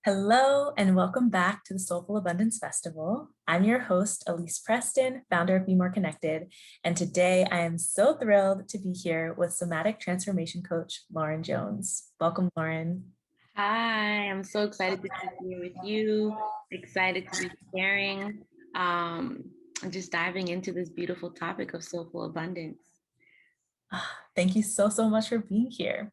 Hello, and welcome back to the Soulful Abundance Festival. I'm your host, Elise Preston, founder of Be More Connected. And today I am so thrilled to be here with somatic transformation coach, Laurren Jones. Welcome, Laurren. Hi, I'm so excited to be here with you. Excited to be sharing and just diving into this beautiful topic of soulful abundance. Thank you so much for being here.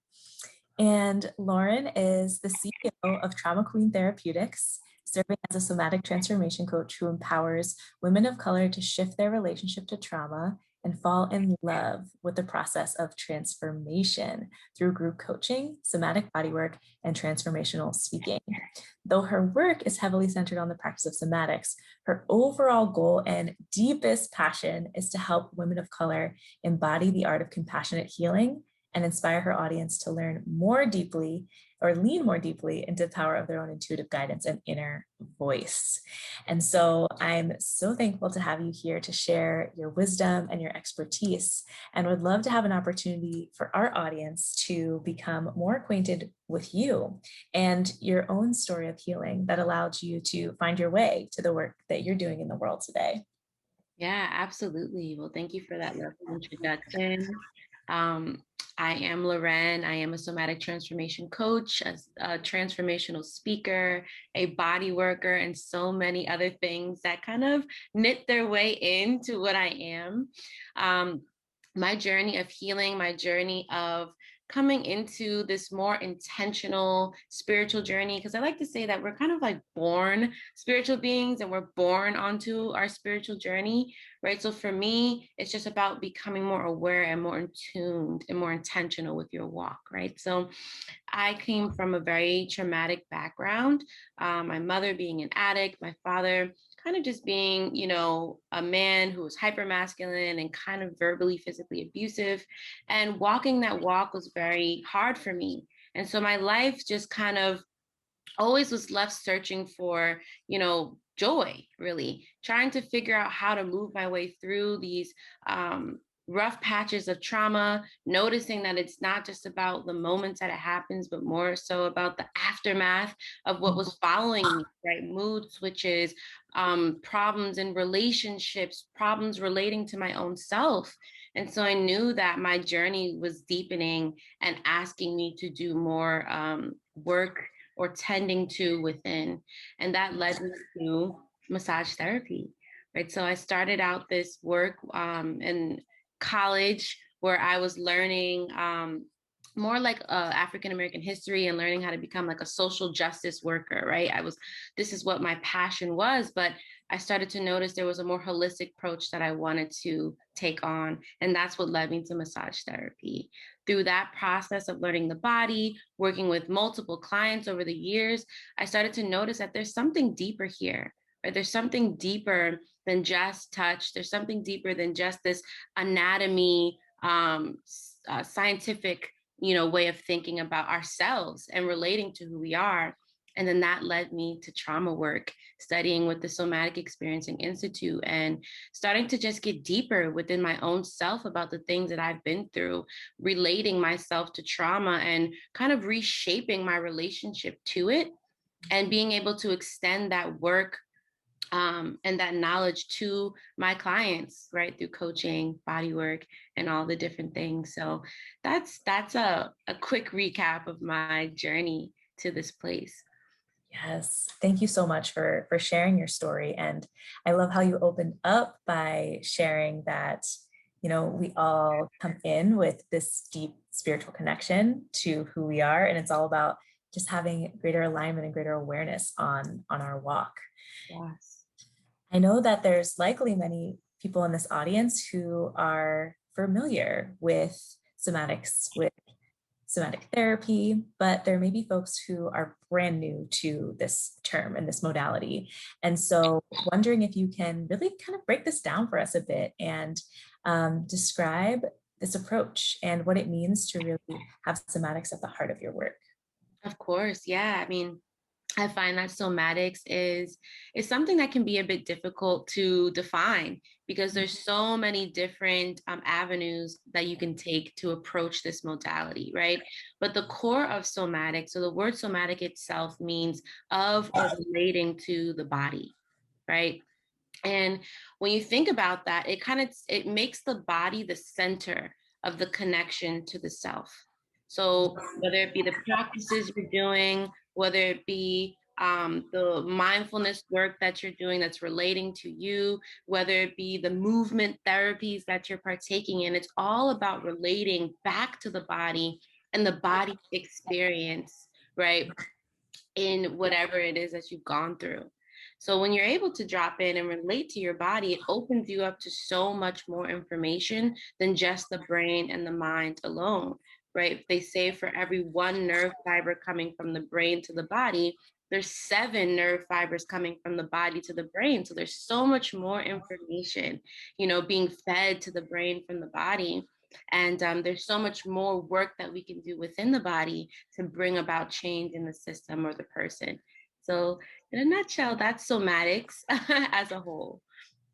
And Laurren is the CEO of Trauma Queen Therapeutics, serving as a somatic transformation coach who empowers women of color to shift their relationship to trauma and fall in love with the process of transformation through group coaching, somatic bodywork, and transformational speaking. Though her work is heavily centered on the practice of somatics, her overall goal and deepest passion is to help women of color embody the art of compassionate healing and inspire her audience to learn more deeply or lean more deeply into the power of their own intuitive guidance and inner voice. And so I'm so thankful to have you here to share your wisdom and your expertise, and would love to have an opportunity for our audience to become more acquainted with you and your own story of healing that allowed you to find your way to the work that you're doing in the world today. Yeah, absolutely. Well, thank you for that lovely introduction. I am Laurren. I am a somatic transformation coach, a transformational speaker, a body worker, and so many other things that kind of knit their way into what I am. My journey of healing, my journey of coming into this more intentional spiritual journey, because I like to say that we're kind of like born spiritual beings and we're born onto our spiritual journey, right? So for me, it's just about becoming more aware and more in tuned and more intentional with your walk, right? So I came from a very traumatic background. My mother being an addict, my father kind of just being, a man who was hyper masculine and kind of verbally, physically abusive. And walking that walk was very hard for me. And so my life just kind of always was left searching for, joy, really, trying to figure out how to move my way through these rough patches of trauma, noticing that it's not just about the moments that it happens, but more so about the aftermath of what was following me, right? Mood switches, problems in relationships, problems relating to my own self. And so I knew that my journey was deepening and asking me to do more work or tending to within. And that led me to massage therapy, right? So I started out this work in college where I was learning more like African American history and learning how to become like a social justice worker, right? This is what my passion was, but I started to notice there was a more holistic approach that I wanted to take on. And that's what led me to massage therapy. Through that process of learning the body, working with multiple clients over the years, I started to notice that there's something deeper here, right? There's something deeper than just touch. There's something deeper than just this anatomy, scientific, way of thinking about ourselves and relating to who we are. And then that led me to trauma work, studying with the Somatic Experiencing Institute and starting to just get deeper within my own self about the things that I've been through, relating myself to trauma and kind of reshaping my relationship to it and being able to extend that work and that knowledge to my clients, right, through coaching, body work, and all the different things. So that's a quick recap of my journey to this place. Yes, thank you so much for sharing your story. And I love how you opened up by sharing that, we all come in with this deep spiritual connection to who we are. And it's all about just having greater alignment and greater awareness on our walk. Yes. I know that there's likely many people in this audience who are familiar with somatics, with somatic therapy, but there may be folks who are brand new to this term and this modality. And so wondering if you can really kind of break this down for us a bit and describe this approach and what it means to really have somatics at the heart of your work. Of course. Yeah. I mean, I find that somatics is something that can be a bit difficult to define because there's so many different avenues that you can take to approach this modality, right? But the core of somatic, so the word somatic itself means of or relating to the body, right? And when you think about that, it makes the body the center of the connection to the self. So whether it be the practices you're doing, whether it be the mindfulness work that you're doing that's relating to you, whether it be the movement therapies that you're partaking in, it's all about relating back to the body and the body experience, right? In whatever it is that you've gone through. So when you're able to drop in and relate to your body, it opens you up to so much more information than just the brain and the mind alone, right? They say for every one nerve fiber coming from the brain to the body, there's 7 nerve fibers coming from the body to the brain. So there's so much more information, being fed to the brain from the body. And there's so much more work that we can do within the body to bring about change in the system or the person. So, in a nutshell, that's somatics as a whole.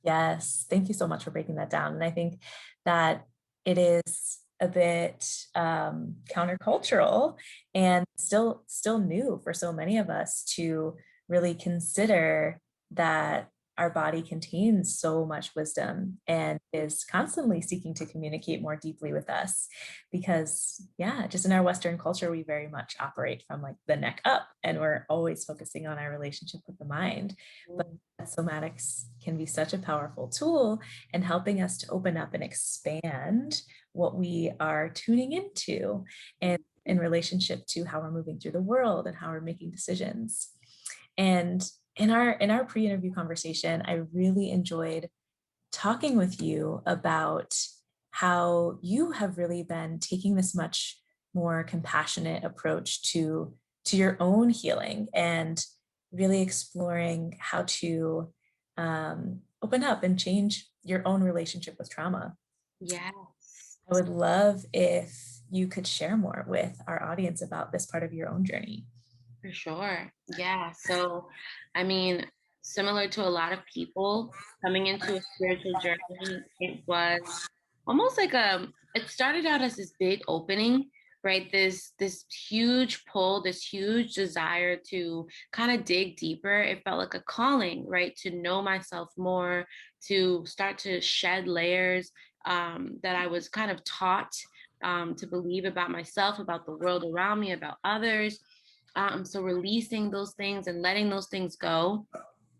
Yes, thank you so much for breaking that down. And I think that it is a bit countercultural and still new for so many of us to really consider that our body contains so much wisdom and is constantly seeking to communicate more deeply with us. Because, yeah, just in our Western culture, we very much operate from like the neck up, and we're always focusing on our relationship with the mind. But somatics can be such a powerful tool in helping us to open up and expand what we are tuning into and in relationship to how we're moving through the world and how we're making decisions. And in our pre-interview conversation, I really enjoyed talking with you about how you have really been taking this much more compassionate approach to your own healing and really exploring how to open up and change your own relationship with trauma. Yes, I would love if you could share more with our audience about this part of your own journey. for sure. Yeah. So, I mean, similar to a lot of people coming into a spiritual journey, it was almost like it started out as this big opening, right? This huge pull, this huge desire to kind of dig deeper. It felt like a calling, right? To know myself more, to start to shed layers that I was kind of taught to believe about myself, about the world around me, about others. So releasing those things and letting those things go.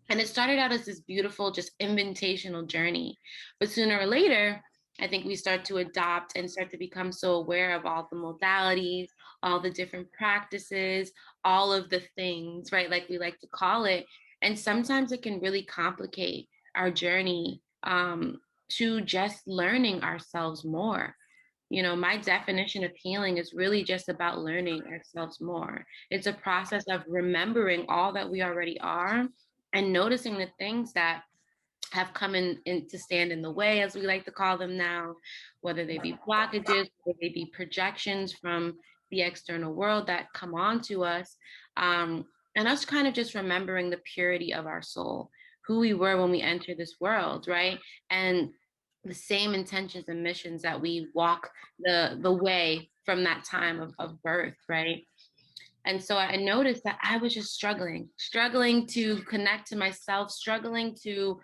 And it started out as this beautiful, just invitational journey. But sooner or later, I think we start to adopt and start to become so aware of all the modalities, all the different practices, all of the things, right? Like we like to call it. And sometimes it can really complicate our journey to just learning ourselves more. My definition of healing is really just about learning ourselves more. It's a process of remembering all that we already are and noticing the things that have come in to stand in the way, as we like to call them now, whether they be blockages, whether they be projections from the external world that come on to us. And us kind of just remembering the purity of our soul, who we were when we entered this world, right? And the same intentions and missions that we walk the way from that time of birth, right? And so I noticed that I was just struggling to connect to myself, struggling to,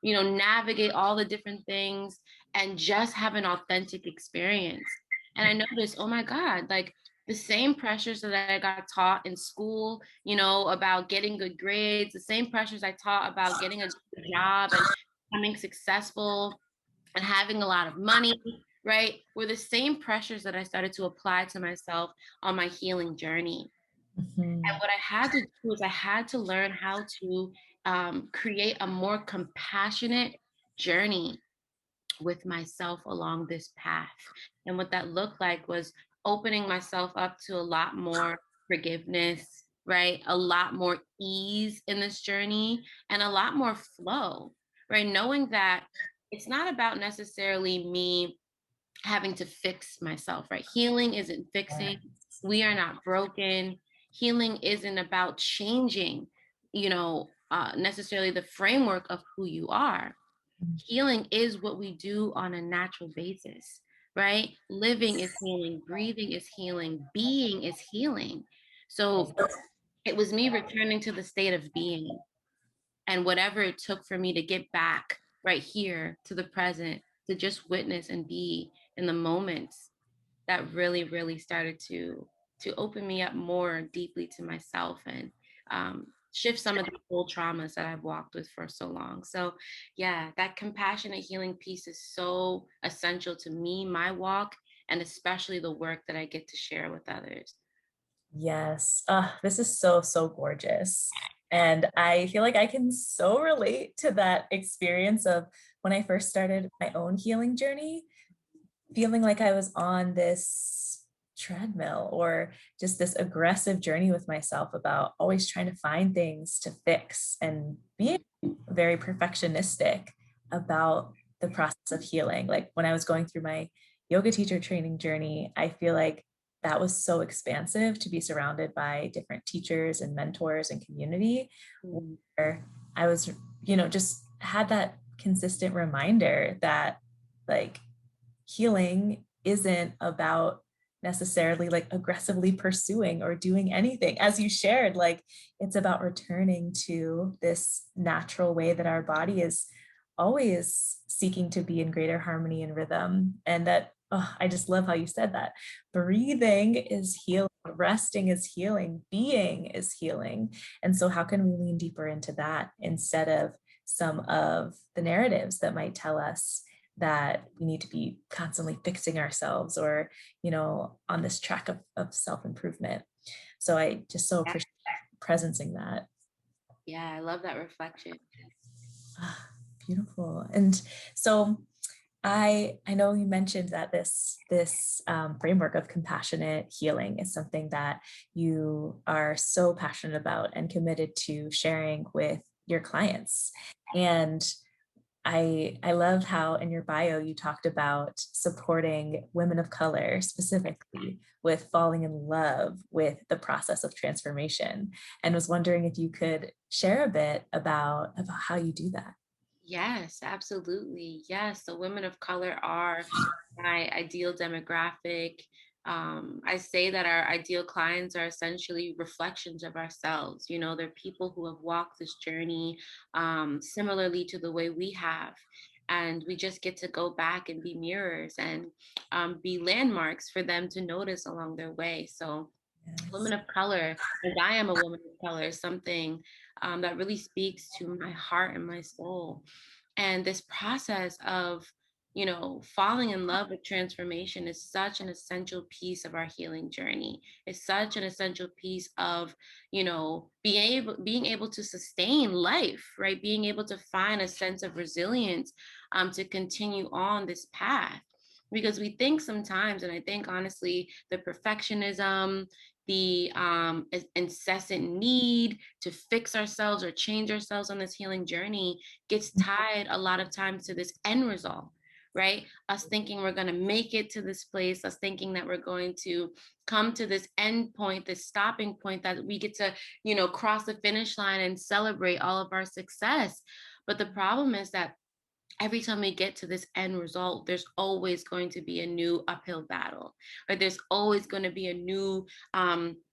navigate all the different things and just have an authentic experience. And I noticed, oh my God, like the same pressures that I got taught in school, about getting good grades, the same pressures I taught about getting a good job and becoming successful and having a lot of money, right, were the same pressures that I started to apply to myself on my healing journey. And Mhm. what I had to do is I had to learn how to create a more compassionate journey with myself along this path. And what that looked like was opening myself up to a lot more forgiveness, right? A lot more ease in this journey and a lot more flow, right? Knowing that it's not about necessarily me having to fix myself, right? Healing isn't fixing. We are not broken. Healing isn't about changing, necessarily the framework of who you are. Mm. Healing is what we do on a natural basis, right? Living is healing, breathing is healing, being is healing. So it was me returning to the state of being, and whatever it took for me to get back right here to the present, to just witness and be in the moments, that really, really started to open me up more deeply to myself, and shift some of the old traumas that I've walked with for so long. So yeah, that compassionate healing piece is so essential to me, my walk, and especially the work that I get to share with others. Yes. This is so, so gorgeous. And I feel like I can so relate to that experience of when I first started my own healing journey, feeling like I was on this treadmill or just this aggressive journey with myself about always trying to find things to fix and being very perfectionistic about the process of healing. Like when I was going through my yoga teacher training journey, I feel like that was so expansive to be surrounded by different teachers and mentors and community Mm. where I was, just had that consistent reminder that like healing isn't about necessarily like aggressively pursuing or doing anything. As you shared, like it's about returning to this natural way that our body is always seeking to be in greater harmony and rhythm. And that, oh, I just love how you said that. Breathing is healing, resting is healing, being is healing. And so, how can we lean deeper into that instead of some of the narratives that might tell us that we need to be constantly fixing ourselves or, on this track of self-improvement. So I just so appreciate presencing that. Yeah, I love that reflection. Ah, beautiful. And so I know you mentioned that this framework of compassionate healing is something that you are so passionate about and committed to sharing with your clients. And I love how in your bio you talked about supporting women of color specifically with falling in love with the process of transformation, and was wondering if you could share a bit about how you do that. Yes, absolutely. Yes, the women of color are my ideal demographic. I say that our ideal clients are essentially reflections of ourselves. They're people who have walked this journey similarly to the way we have. And we just get to go back and be mirrors and be landmarks for them to notice along their way. So, Yes. women of color, as I am a woman of color, is something that really speaks to my heart and my soul. And this process of, falling in love with transformation is such an essential piece of our healing journey. It's such an essential piece of, being able to sustain life, right? Being able to find a sense of resilience to continue on this path. Because we think sometimes, and I think honestly, the perfectionism, the incessant need to fix ourselves or change ourselves on this healing journey gets tied a lot of times to this end result, right? Us thinking we're going to make it to this place, us thinking that we're going to come to this end point, this stopping point that we get to, cross the finish line and celebrate all of our success. But the problem is that every time we get to this end result, there's always going to be a new uphill battle, or there's always going to be a new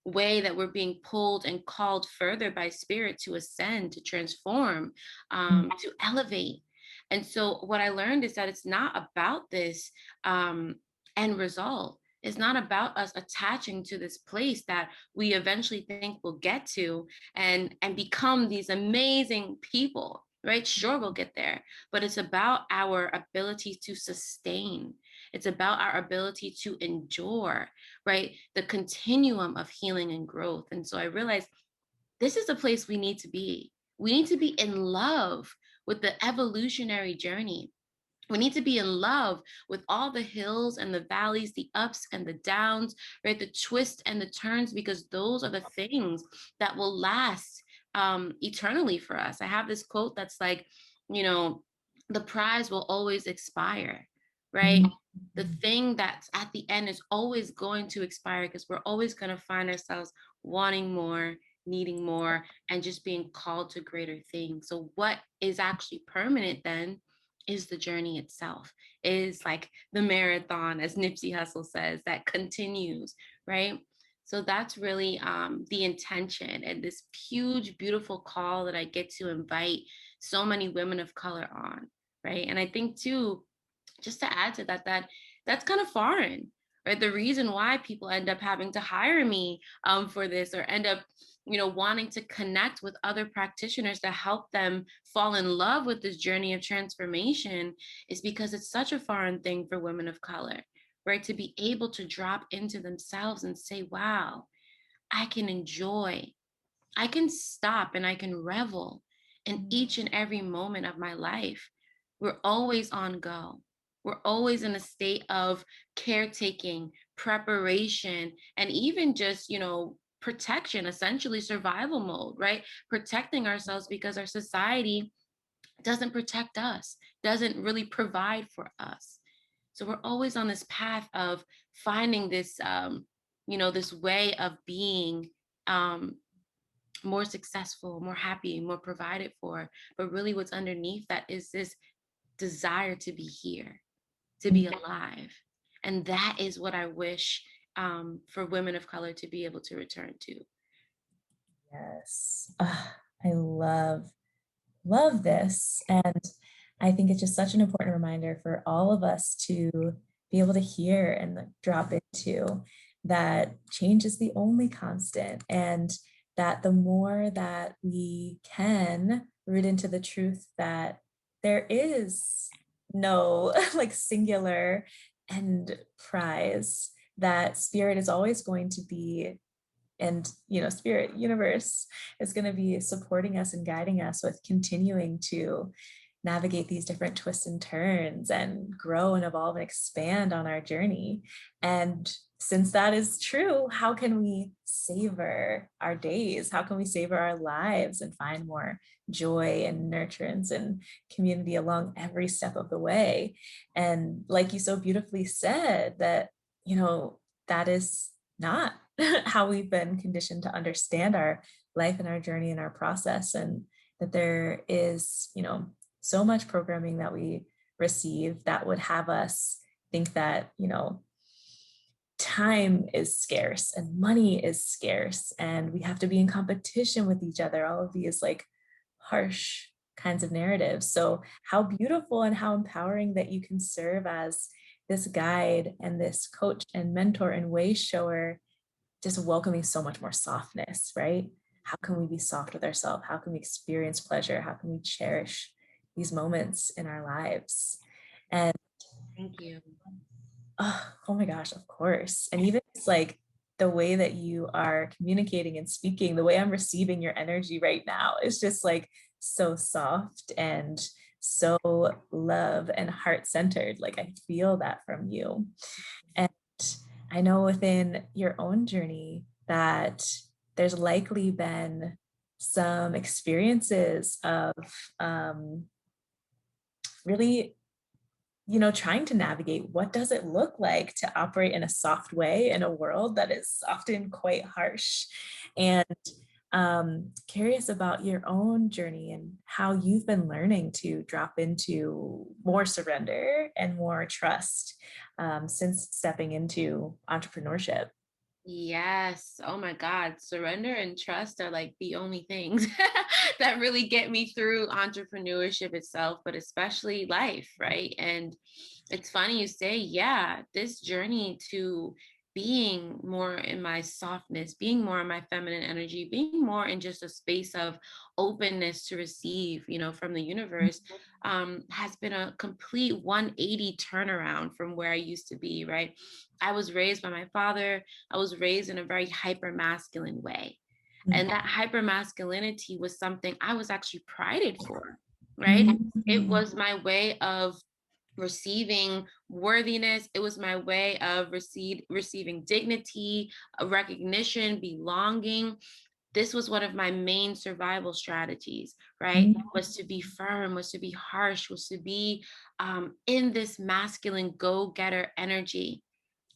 way that we're being pulled and called further by spirit to ascend, to transform, to elevate. And so, what I learned is that it's not about this end result. It's not about us attaching to this place that we eventually think we'll get to and become these amazing people, right? Sure, we'll get there, but it's about our ability to sustain. It's about our ability to endure, right? The continuum of healing and growth. And so I realized this is the place we need to be. We need to be in love with the evolutionary journey. We need to be in love with all the hills and the valleys, the ups and the downs, right? The twists and the turns, because those are the things that will last eternally for us. I have this quote that's like, you know, the prize will always expire, right? The thing that's at the end is always going to expire because we're always going to find ourselves wanting more, needing more, and just being called to greater things. So, what is actually permanent then is the journey itself, is like the marathon, as Nipsey Hussle says, that continues, right? So that's really the intention and this huge, beautiful call that I get to invite so many women of color on, right? And I think too, just to add to that, that's kind of foreign, right? The reason why people end up having to hire me for this, or end up, wanting to connect with other practitioners to help them fall in love with this journey of transformation, is because it's such a foreign thing for women of color, right? To be able to drop into themselves and say, wow, I can enjoy, I can stop, and I can revel in each and every moment of my life. We're always on go. We're always in a state of caretaking, preparation, and even just, protection, essentially survival mode, right? Protecting ourselves because our society doesn't protect us, doesn't really provide for us. So we're always on this path of finding this, this way of being, um, more successful, more happy, more provided for. But really, what's underneath that is this desire to be here, to be alive. And that is what I wish for women of color to be able to return to. Yes. I love this. And I think it's just such an important reminder for all of us to be able to hear and like, drop into that change is the only constant. And that the more that we can root into the truth that there is no like singular end prize, that spirit is always going to be, and spirit universe is going to be supporting us and guiding us with continuing to navigate these different twists and turns and grow and evolve and expand on our journey. And since that is true, how can we savor our days? How can we savor our lives and find more joy and nurturance and community along every step of the way? And like you so beautifully said, that that is not how we've been conditioned to understand our life and our journey and our process, and that there is so much programming that we receive that would have us think that time is scarce and money is scarce and we have to be in competition with each other, all of these like harsh kinds of narratives. So how beautiful and how empowering that you can serve as this guide and this coach and mentor and way shower, just welcoming so much more softness, right? How can we be soft with ourselves? How can we experience pleasure? How can we cherish these moments in our lives? And Thank you. oh my gosh, of course. And even it's like the way that you are communicating and speaking, the way I'm receiving your energy right now is just like so soft and so love and heart centered. Like I feel that from you. And I know within your own journey that there's likely been some experiences of really, trying to navigate what does it look like to operate in a soft way in a world that is often quite harsh. And curious about your own journey and how you've been learning to drop into more surrender and more trust since stepping into entrepreneurship. Yes. Oh my God. Surrender and trust are like the only things that really get me through entrepreneurship itself, but especially life, right? And it's funny you say, yeah, this journey to being more in my softness, being more in my feminine energy, being more in just a space of openness to receive, from the universe, has been a complete 180 turnaround from where I used to be, right? I was raised by my father. I was raised in a very hyper masculine way. And that hyper masculinity was something I was actually prided for, right? It Mhm. was my way of receiving worthiness. It was my way of receiving dignity, recognition, belonging. this was one of my main survival strategies, right? Mhm. Was to be firm, was to be harsh, was to be in this masculine go-getter energy.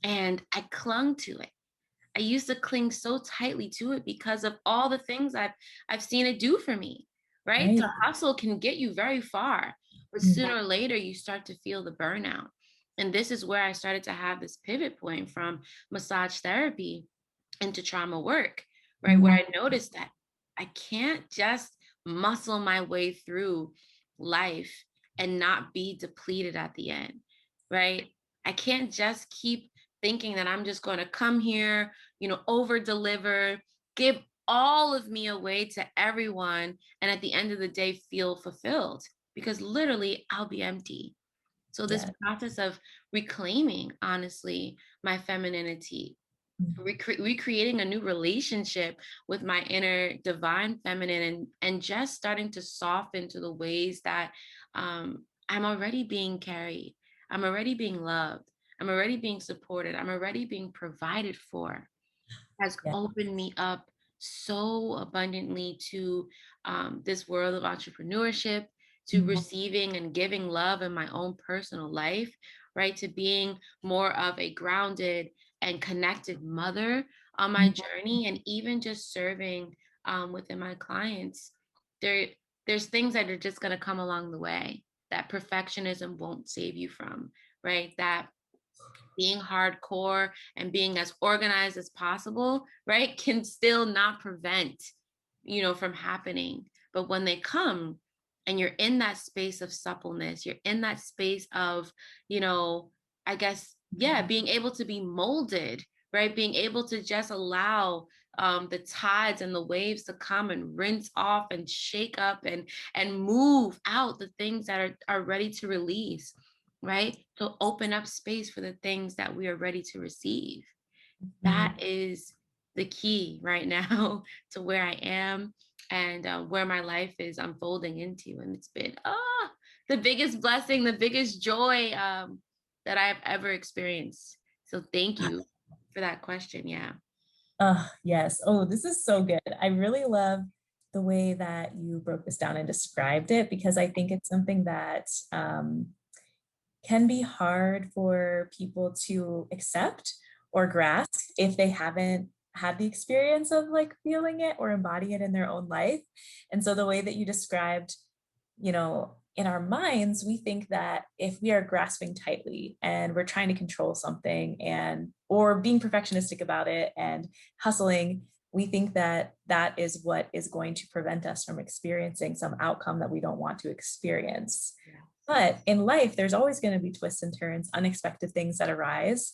And I clung to it. I used to cling so tightly to it because of all the things I've seen it do for me, right? Right. The hustle can get you very far, but Mhm. sooner or later you start to feel the burnout. And this is where I started to have this pivot point from massage therapy into trauma work, right? Where Mhm. I noticed that I can't just muscle my way through life and not be depleted at the end, right? I can't just keep thinking that I'm just going to come here, over deliver, give all of me away to everyone, and at the end of the day, feel fulfilled because literally I'll be empty. So, this Yeah. process of reclaiming, honestly, my femininity, recreating a new relationship with my inner divine feminine, and just starting to soften to the ways that I'm already being carried, I'm already being loved, I'm already being supported, I'm already being provided for, has Yeah. opened me up so abundantly to this world of entrepreneurship, to Mhm. receiving and giving love in my own personal life, right? To being more of a grounded and connected mother on my Mhm. journey, and even just serving within my clients. There, there's things that are just going to come along the way that perfectionism won't save you from, right? That being hardcore and being as organized as possible, right, can still not prevent, from happening. But when they come and you're in that space of suppleness, you're in that space of, you know, I guess, yeah, being able to be molded, right? Being able to just allow the tides and the waves to come and rinse off and shake up and move out the things that are ready to release, right? To open up space for the things that we are ready to receive. Mhm. That is the key right now to where I am and where my life is unfolding into. And it's been the biggest blessing, the biggest joy that I've ever experienced. So thank you for that question. Yeah. Yes. Oh, this is so good. I really love the way that you broke this down and described it because I think it's something that can be hard for people to accept or grasp if they haven't had the experience of like feeling it or embodying it in their own life. And so the way that you described, in our minds, we think that if we are grasping tightly and we're trying to control something and or being perfectionistic about it and hustling, we think that that is what is going to prevent us from experiencing some outcome that we don't want to experience. Yeah. But in life, there's always going to be twists and turns, unexpected things that arise.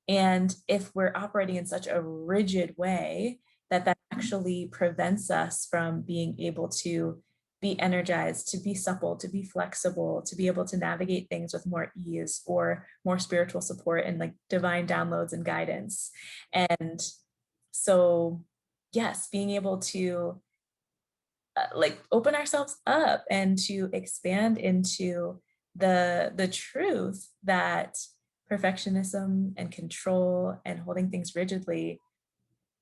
And if we're operating in such a rigid way, that actually prevents us from being able to be energized, to be supple, to be flexible, to be able to navigate things with more ease or more spiritual support and like divine downloads and guidance. And so, yes, being able to like open ourselves up and to expand into the truth that perfectionism and control and holding things rigidly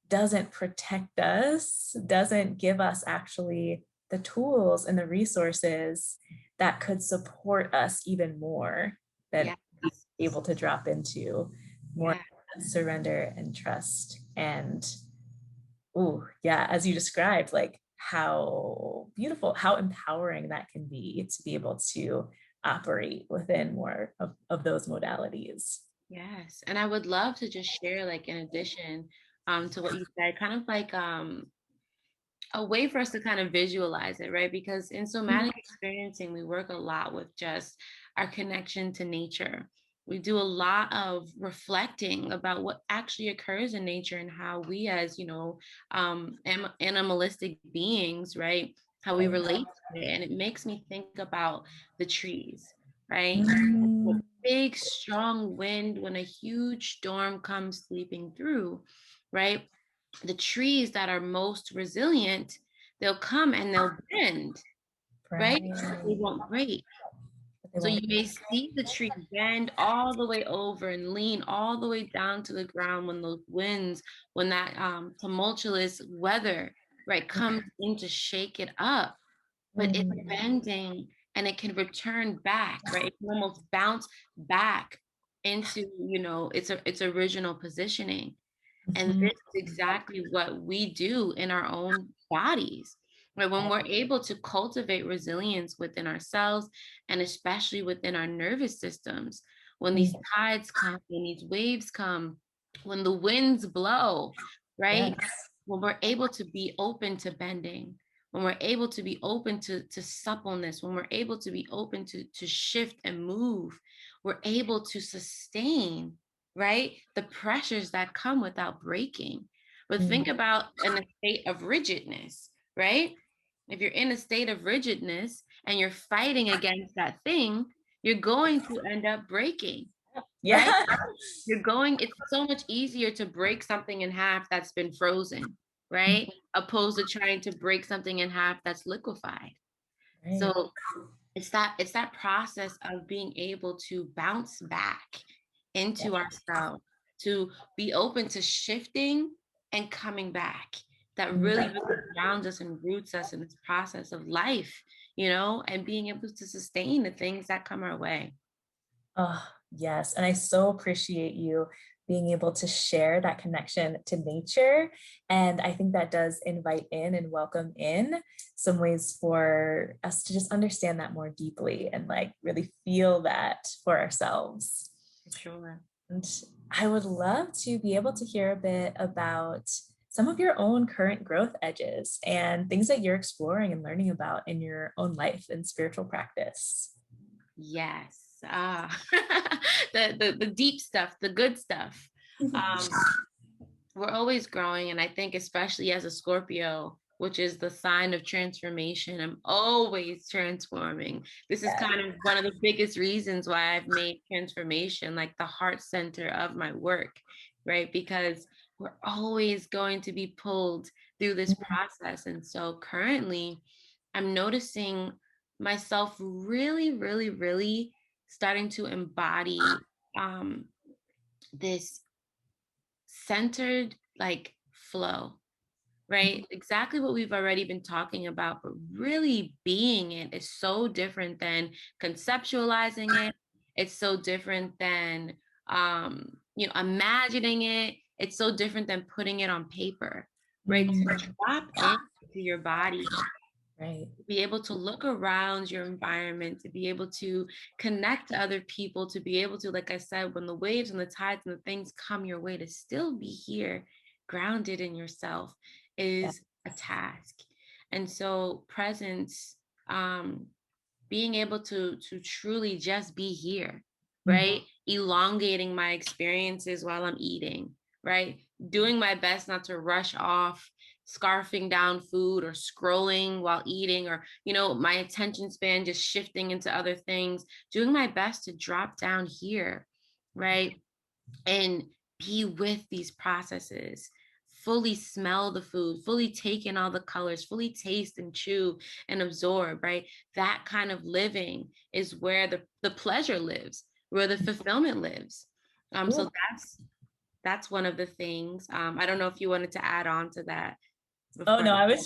doesn't protect us, doesn't give us actually the tools and the resources that could support us even more, Yeah. that be able to drop into more Yeah. surrender and trust. And oh, yeah, as you described, like how beautiful, how empowering that can be to be able to operate within more of those modalities. Yes. And I would love to just share, like, in addition to what you said, kind of like a way for us to kind of visualize it, right? Because in somatic experiencing, we work a lot with just our connection to nature. We do a lot of reflecting about what actually occurs in nature and how we, as animalistic beings, right, how we Right. relate to it. And it makes me think about the trees, right? A Mm, big, strong wind when a huge storm comes sweeping through, right? The trees that are most resilient, they'll come and they'll bend, right? They right. won't break. But they So you won't. may see the tree bend all the way over and lean all the way down to the ground when those winds, when that tumultuous weather, right, comes in to shake it up, but it's Mhm. bending and it can return back, right? It can almost bounce back into, its original positioning. And Mhm. this is exactly what we do in our own bodies. Right? When we're able to cultivate resilience within ourselves and especially within our nervous systems, when these Mhm. tides come, when these waves come, when the winds blow, right? Yes. When we're able to be open to bending, when we're able to be open to suppleness, when we're able to be open to shift and move, we're able to sustain, right, the pressures that come without breaking. But think Mhm. about in a state of rigidness, right? If you're in a state of rigidness and you're fighting against that thing, you're going to end up breaking, right? Yeah. It's so much easier to break something in half that's been frozen, right? Opposed to trying to break something in half that's liquefied. Right. So it's that process of being able to bounce back Yeah. into ourselves, to be open to shifting and coming back, that really, Mhm. really grounds us and roots us in this process of life, and being able to sustain the things that come our way. Oh, yes. And I so appreciate you being able to share that connection to nature. And I think that does invite in and welcome in some ways for us to just understand that more deeply and like really feel that for ourselves. For sure. And I would love to be able to hear a bit about some of your own current growth edges and things that you're exploring and learning about in your own life and spiritual practice. Yes. The deep stuff, the good stuff. Um, we're always growing, and I think especially as a Scorpio, which is the sign of transformation, I'm always transforming. This is kind of one of the biggest reasons why I've made transformation like the heart center of my work, right? Because we're always going to be pulled through this process. And so currently I'm noticing myself really, really, really starting to embody um, this centered like flow, right? Exactly what we've already been talking about, but really being it is so different than conceptualizing it. It's so different than imagining it. It's so different than putting it on paper, right? To Mhm. drop into your body, Right. to be able to look around your environment, to be able to connect to other people, to be able to, like I said, when the waves and the tides and the things come your way, to still be here, grounded in yourself, Yeah. is a task. And so presence, um, being able to truly just be here, Mhm. right? Elongating my experiences while I'm eating, right? Doing my best not to rush off, scarfing down food or scrolling while eating, or, my attention span just shifting into other things. Doing my best to drop down here, right? And be with these processes, fully smell the food, fully take in all the colors, fully taste and chew and absorb, right? That kind of living is where the pleasure lives, where the fulfillment lives. So Ooh. that's one of the things. I don't know if you wanted to add on to that Oh before. no, I was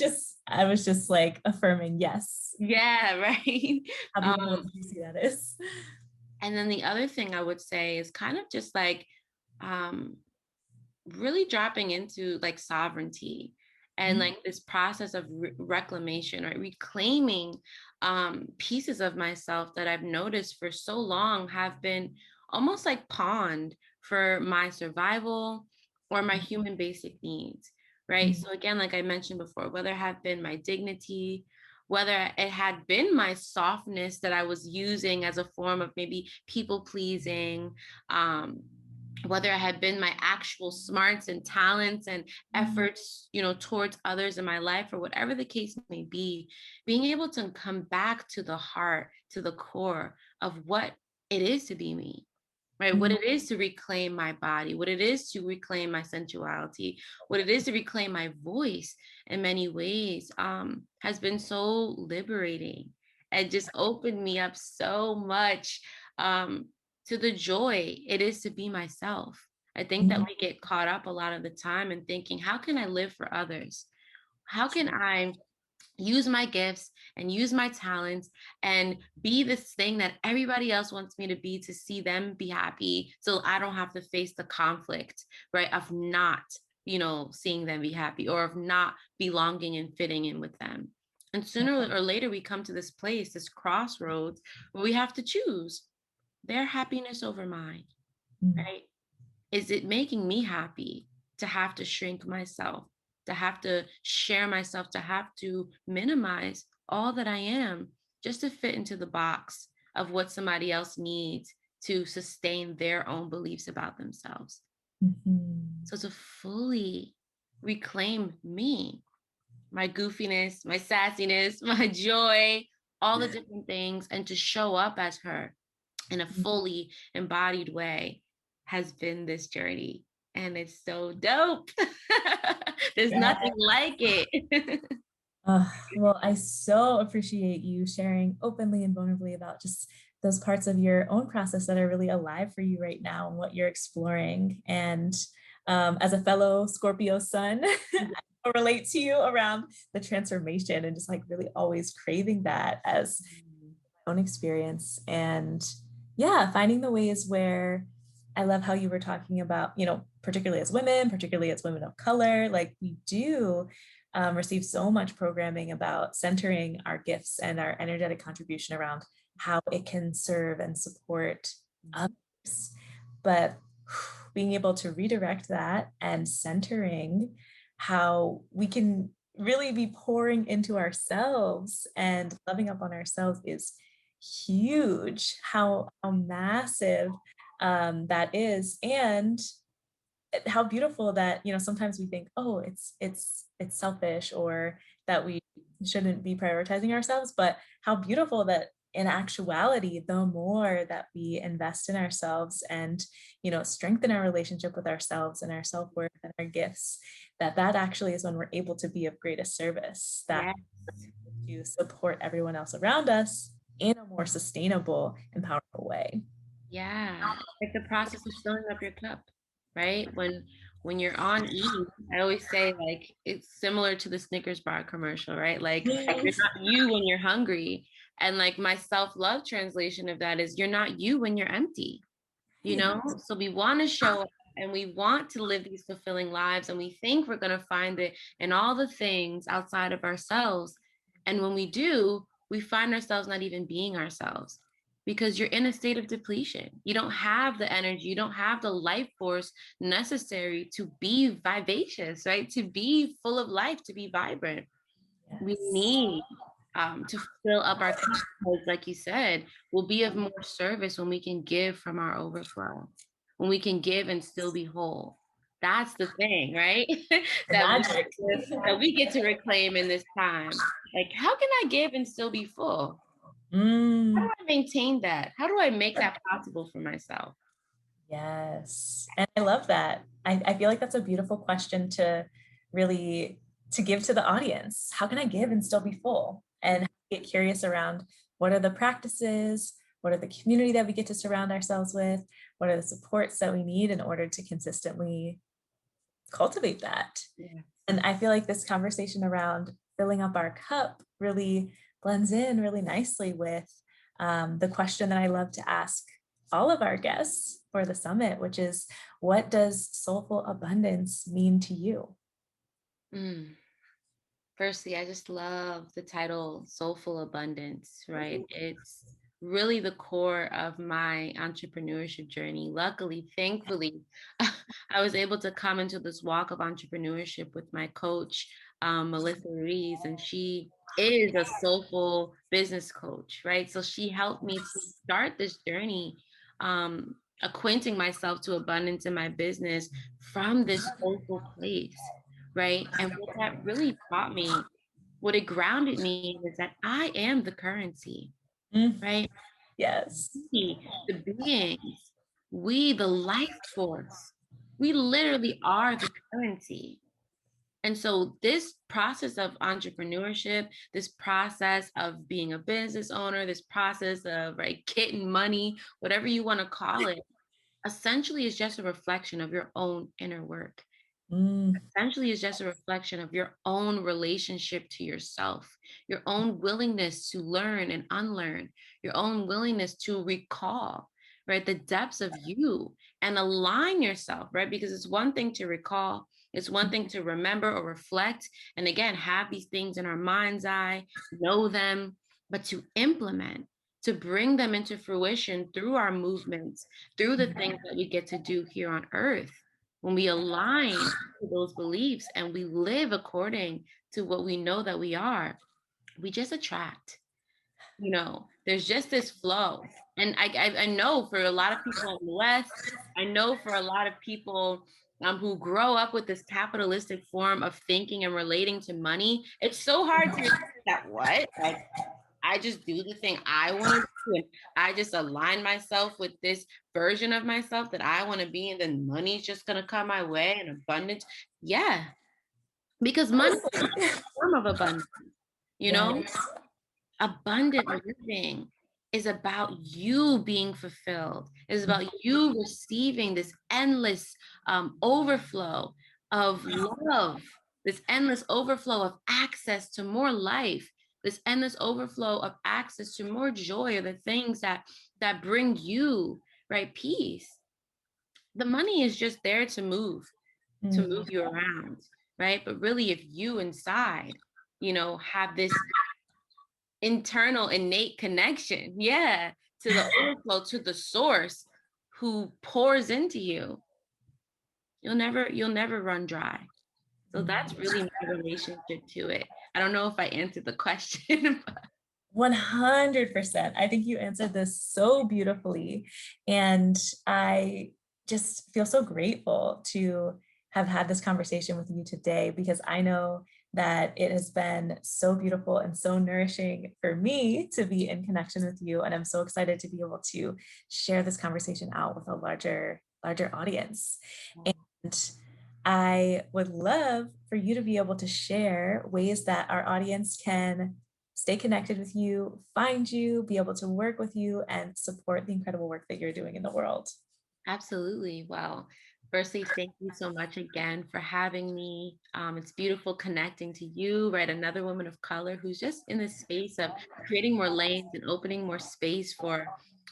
just like affirming yes. Yeah, right. How beautiful um and juicy that is. and then the other thing I would say is kind of just like um really dropping into like sovereignty and Mhm. like this process of reclamation, right? Reclaiming pieces of myself that I've noticed for so long have been almost like pawned for my survival or my human basic needs, right? Mhm. So again, like I mentioned before, whether it have been my dignity, whether it had been my softness that I was using as a form of maybe people pleasing, um, whether it had been my actual smarts and talents and efforts, towards others in my life, or whatever the case may be, being able to come back to the heart, to the core of what it is to be me, right? What Mhm. it is to reclaim my body, what it is to reclaim my sensuality, what it is to reclaim my voice in many ways, has been so liberating and just opened me up so much, um, to the joy it is to be myself. I think that Mhm. we get caught up a lot of the time in thinking, how can I live for others? How can I use my gifts and use my talents and be this thing that everybody else wants me to be, to see them be happy, so I don't have to face the conflict, right, of not, seeing them be happy, or of not belonging and fitting in with them. And sooner or later we come to this place, this crossroads, where we have to choose their happiness over mine, Mm, right? Is it making me happy to have to shrink myself, to have to share myself, to have to minimize all that I am just to fit into the box of what somebody else needs to sustain their own beliefs about themselves? mhm. So to fully reclaim me, my goofiness, my sassiness, my joy, all the different things, and to show up as her in a fully embodied way has been this journey. And it's so dope. There's Yeah. nothing like it. Well, I so appreciate you sharing openly and vulnerably about just those parts of your own process that are really alive for you right now and what you're exploring. And as a fellow Scorpio sun, I relate to you around the transformation and just like really always craving that as my own experience. And yeah, finding the ways where I love how you were talking about, particularly as women of color, like we do receive so much programming about centering our gifts and our energetic contribution around how it can serve and support others. But being able to redirect that and centering how we can really be pouring into ourselves and loving up on ourselves is huge. How massive that is, and how beautiful that sometimes we think, oh, it's selfish, or that we shouldn't be prioritizing ourselves, but how beautiful that in actuality, the more that we invest in ourselves and strengthen our relationship with ourselves and our self-worth and our gifts, that actually is when we're able to be of greatest service, that Yeah. to support everyone else around us in a more sustainable and powerful way. Yeah. Like the process of filling up your cup, right? When you're on E, I always say like it's similar to the Snickers bar commercial, right? Like you're not you when you're hungry. And like my self-love translation of that is you're not you when you're empty. So we want to show up and we want to live these fulfilling lives, and we think we're going to find it in all the things outside of ourselves. And when we do, we find ourselves not even being ourselves, because you're in a state of depletion. You don't have the energy, you don't have the life force necessary to be vivacious, right? To be full of life, to be vibrant. We Yes. need to fill up our cup, because, like you said, we'll be of more service when we can give from our overflow, when we can give and still be whole. That's the thing, right? The that we magic. that we get to reclaim in this time. Like, how can I give and still be full? How do Mm, I maintain that? How do I make that possible for myself? yes. And I love that. I feel like that's a beautiful question to really to give to the audience. How can I give and still be full? And get curious around what are the practices, what are the community that we get to surround ourselves with, what are the supports that we need in order to consistently cultivate that. Yeah. And I feel like this conversation around filling up our cup really blends in really nicely with the question that I love to ask all of our guests for the summit, which is, what does soulful abundance mean to you? Mm. Firstly, I just love the title Soulful Abundance, right? It's really the core of my entrepreneurship journey. Luckily, thankfully, I was able to come into this walk of entrepreneurship with my coach, Melissa Rees, and she is a soulful business coach, right? So she helped me to start this journey, acquainting myself to abundance in my business from this soulful place, right? And what that really taught me, what it grounded me in, is that I am the currency, Mm, right? yes. We, the beings, we, the life force, we literally are the currency. And so, this process of entrepreneurship, this process of being a business owner, this process of right, getting money, whatever you want to call it, essentially is just a reflection of your own inner work. Mm. Essentially is just a reflection of your own relationship to yourself, your own willingness to learn and unlearn, your own willingness to recall, right? The depths of you and align yourself, right? Because it's one thing to recall, it's one thing to remember or reflect. And again, have these things in our mind's eye, know them, but to implement, to bring them into fruition through our movements, through the things that we get to do here on earth. When we align to those beliefs and we live according to what we know that we are, we just attract. There's just this flow. And I know for a lot of people in the West, I know for a lot of people who grow up with this capitalistic form of thinking and relating to money, it's so hard to accept that what? Like, I just do the thing I want to do. And I just align myself with this version of myself that I want to be. And then money's just going to come my way in abundance. Yeah, because money is Honestly. a form of abundance, you know? Yes. Abundant living is about you being fulfilled. It's about you receiving this endless overflow of love, this endless overflow of access to more life, this endless overflow of access to more joy, or the things that bring you right peace. The money is just there to Mm. move you around, right? But really, if you inside, have this internal innate connection, yeah, to the overflow, to the source who pours into you, you'll never run dry. So that's Mm. really my relationship to it. I don't know if I answered the question. 100%. I think you answered this so beautifully. And I just feel so grateful to have had this conversation with you today because I know that it has been so beautiful and so nourishing for me to be in connection with you. And I'm so excited to be able to share this conversation out with a larger audience. And I would love for you to be able to share ways that our audience can stay connected with you, find you, be able to work with you, and support the incredible work that you're doing in the world. Absolutely. Well, firstly, thank you so much again for having me. It's beautiful connecting to you, right? Another woman of color who's just in this space of creating more lanes and opening more space for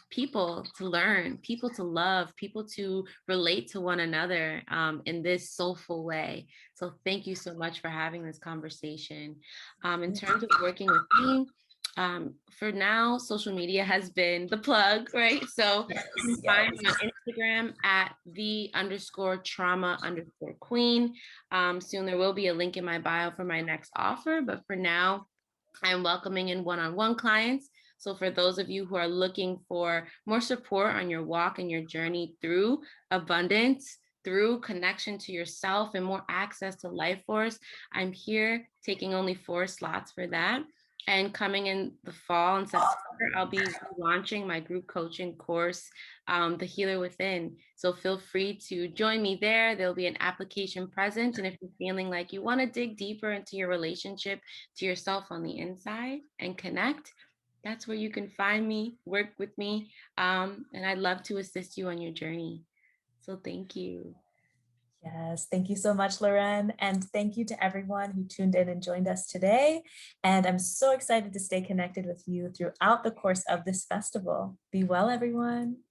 people to learn, people to love, people to relate to one another in this soulful way. So thank you so much for having this conversation. In terms of working with me, for now, social media has been the plug, right? So Yes, you can find yes. me on Instagram at the_trauma_queen. Soon there will be a link in my bio for my next offer, but for now, I'm welcoming in one-on-one clients. So for those of you who are looking for more support on your walk and your journey through abundance, through connection to yourself and more access to life force, I'm here taking only 4 slots for that. And coming in the fall in September, I'll be launching my group coaching course, The Healer Within. So feel free to join me there. There'll be an application present. And if you're feeling like you want to dig deeper into your relationship to yourself on the inside and connect, that's where you can find me, work with me. And I'd love to assist you on your journey. So thank you. Yes, thank you so much, Laurren. And thank you to everyone who tuned in and joined us today. And I'm so excited to stay connected with you throughout the course of this festival. Be well, everyone.